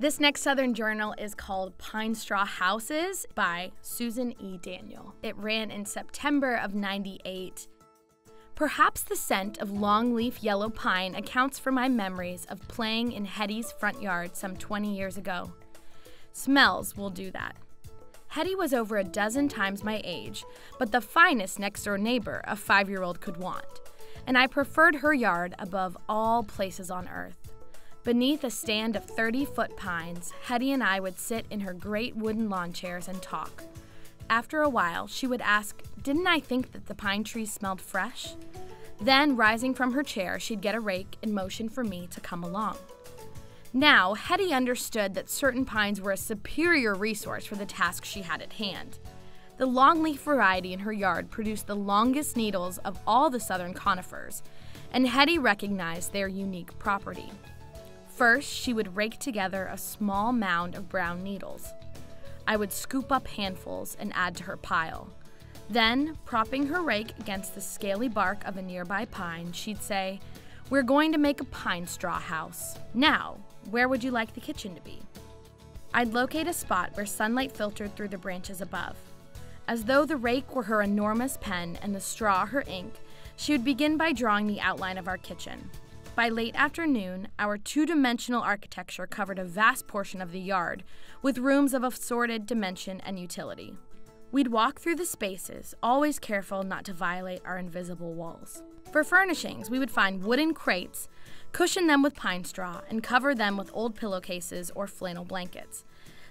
This next Southern journal is called Pine Straw Houses by Susan E. Daniel. It ran in September of '98. Perhaps the scent of longleaf yellow pine accounts for my memories of playing in Hetty's front yard some 20 years ago. Smells will do that. Hetty was over a dozen times my age, but the finest next-door neighbor a 5-year-old could want, and I preferred her yard above all places on earth. Beneath a stand of 30-foot pines, Hetty and I would sit in her great wooden lawn chairs and talk. After a while, she would ask, "Didn't I think that the pine trees smelled fresh?" Then, rising from her chair, she'd get a rake and motion for me to come along. Now, Hetty understood that certain pines were a superior resource for the task she had at hand. The longleaf variety in her yard produced the longest needles of all the southern conifers, and Hetty recognized their unique property. First, she would rake together a small mound of brown needles. I would scoop up handfuls and add to her pile. Then, propping her rake against the scaly bark of a nearby pine, she'd say, "We're going to make a pine straw house. Now, where would you like the kitchen to be?" I'd locate a spot where sunlight filtered through the branches above. As though the rake were her enormous pen and the straw her ink, she would begin by drawing the outline of our kitchen. By late afternoon, our two-dimensional architecture covered a vast portion of the yard, with rooms of assorted dimension and utility. We'd walk through the spaces, always careful not to violate our invisible walls. For furnishings, we would find wooden crates, cushion them with pine straw, and cover them with old pillowcases or flannel blankets.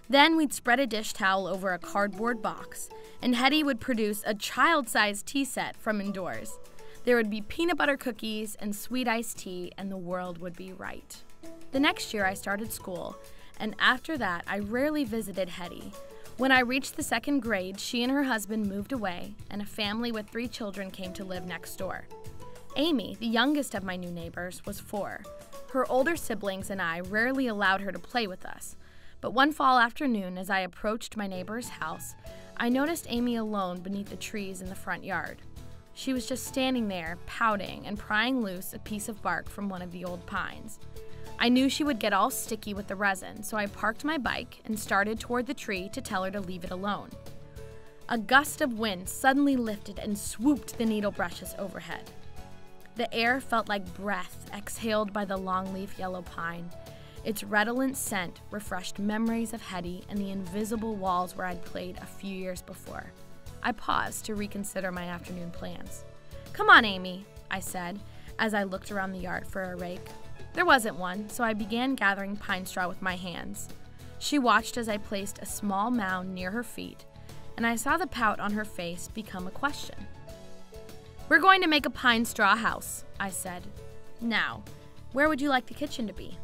Then we'd spread a dish towel over a cardboard box, and Hetty would produce a child-sized tea set from indoors. There would be peanut butter cookies and sweet iced tea, and the world would be right. The next year I started school, and after that I rarely visited Hetty. When I reached the 2nd grade, she and her husband moved away, and a family with 3 children came to live next door. Amy, the youngest of my new neighbors, was 4. Her older siblings and I rarely allowed her to play with us, but one fall afternoon as I approached my neighbor's house, I noticed Amy alone beneath the trees in the front yard. She was just standing there, pouting and prying loose a piece of bark from one of the old pines. I knew she would get all sticky with the resin, so I parked my bike and started toward the tree to tell her to leave it alone. A gust of wind suddenly lifted and swooped the needle brushes overhead. The air felt like breath exhaled by the longleaf yellow pine. Its redolent scent refreshed memories of Hetty and the invisible walls where I'd played a few years before. I paused to reconsider my afternoon plans. "Come on, Amy," I said, as I looked around the yard for a rake. There wasn't one, so I began gathering pine straw with my hands. She watched as I placed a small mound near her feet, and I saw the pout on her face become a question. "We're going to make a pine straw house," I said. "Now, where would you like the kitchen to be?"